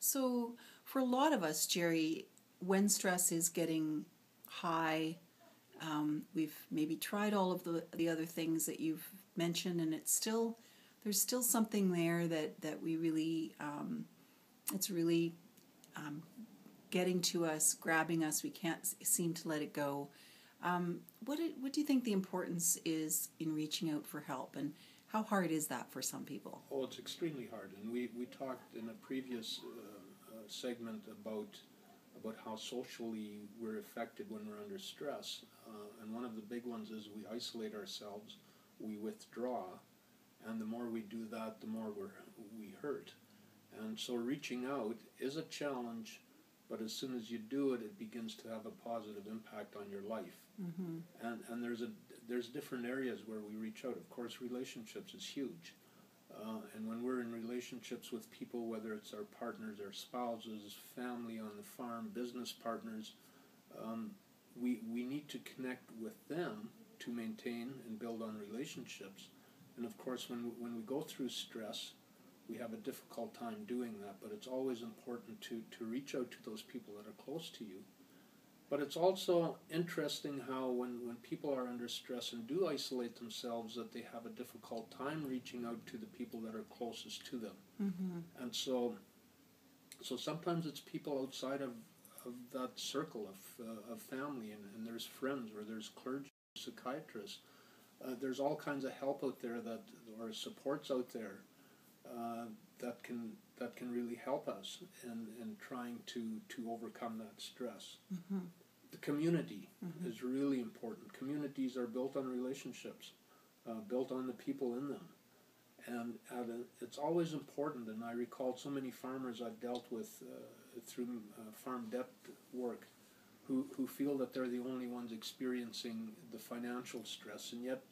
So for a lot of us, Jerry, when stress is getting high, we've maybe tried all of the other things that you've mentioned, and there's still something there that we really, it's really getting to us, grabbing us. We can't seem to let it go. What do you think the importance is in reaching out for help, and how hard is that for some people? Oh, it's extremely hard, and we talked in a previous segment about how socially we're affected when we're under stress, and one of the big ones is we isolate ourselves, we withdraw, and the more we do that, the more we hurt. And so reaching out is a challenge, but as soon as you do it, it begins to have a positive impact on your life. Mm-hmm. And there's different areas where we reach out. Of course, relationships is huge. And when we're in relationships with people, whether it's our partners, our spouses, family on the farm, business partners, we need to connect with them to maintain and build on relationships. And of course, when we go through stress, we have a difficult time doing that, but it's always important to reach out to those people that are close to you. But it's also interesting how when people are under stress and do isolate themselves, that they have a difficult time reaching out to the people that are closest to them. Mm-hmm. And so sometimes it's people outside of that circle of family, and there's friends, or there's clergy, psychiatrists. There's all kinds of help out there or supports out there that can really help us in trying to overcome that stress. Mm-hmm. The community mm-hmm. is really important. Communities are built on relationships, built on the people in them. And it's always important, and I recall so many farmers I've dealt with through farm debt work who feel that they're the only ones experiencing the financial stress, and yet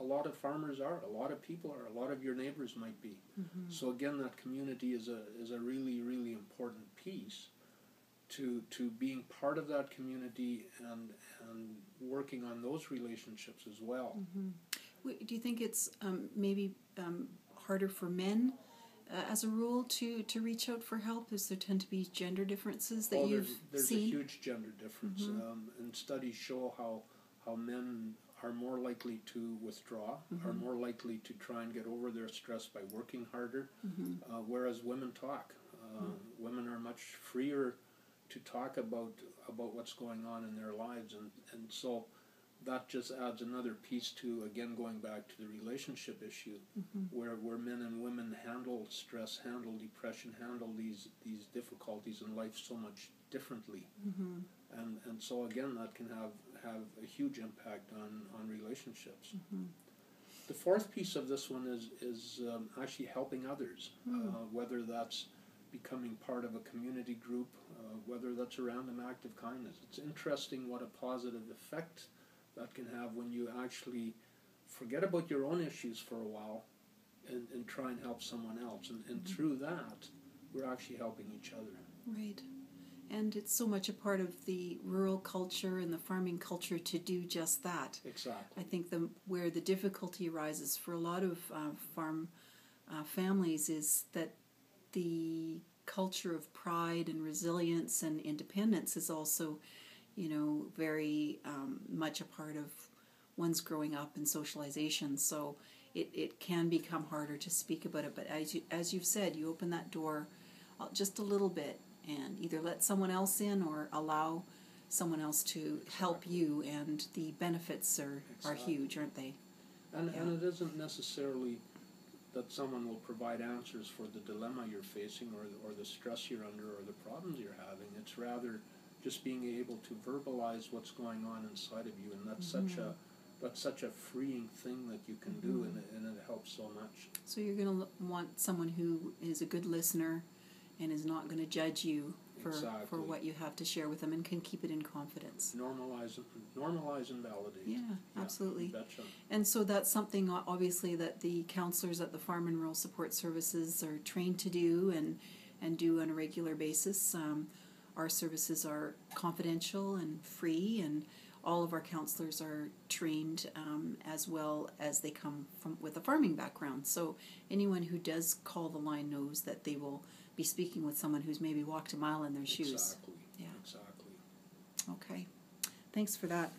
a lot of farmers are, a lot of people are, a lot of your neighbors might be. Mm-hmm. So again, that community is a really, really important piece to being part of that community and working on those relationships as well. Mm-hmm. Do you think it's maybe harder for men as a rule to reach out for help? Does there tend to be gender differences that you've seen? There's a huge gender difference. Mm-hmm. And studies show how men are more likely to withdraw, mm-hmm. are more likely to try and get over their stress by working harder, mm-hmm. Whereas women talk. Mm-hmm. Women are much freer to talk about what's going on in their lives, and so that just adds another piece to, again, going back to the relationship issue, mm-hmm. where men and women handle stress, handle depression, handle these difficulties in life so much differently. Mm-hmm. And so again, that can have a huge impact on relationships. Mm-hmm. The fourth piece of this one is actually helping others, whether that's becoming part of a community group, whether that's a random act of kindness. It's interesting what a positive effect that can have when you actually forget about your own issues for a while and try and help someone else. And mm-hmm. through that, we're actually helping each other. Right. And it's so much a part of the rural culture and the farming culture to do just that. Exactly. I think where the difficulty arises for a lot of farm families is that the culture of pride and resilience and independence is also, very much a part of one's growing up and socialization. So it can become harder to speak about it. But as you've said, you open that door just a little bit and either let someone else in or allow someone else to help you, and the benefits are huge, aren't they? And it isn't necessarily that someone will provide answers for the dilemma you're facing or the stress you're under or the problems you're having. It's rather just being able to verbalize what's going on inside of you, and that's mm-hmm. such a freeing thing that you can mm-hmm. do, and it helps so much. So you're going to want someone who is a good listener and is not going to judge you for what you have to share with them, and can keep it in confidence. Normalize and validate. Yeah, absolutely. You betcha. And so that's something obviously that the counselors at the Farm and Rural Support Services are trained to do and do on a regular basis. Our services are confidential and free, and all of our counselors are trained as well as they come from with a farming background. So anyone who does call the line knows that they will be speaking with someone who's maybe walked a mile in their shoes. Exactly. Yeah. Exactly. Okay. Thanks for that.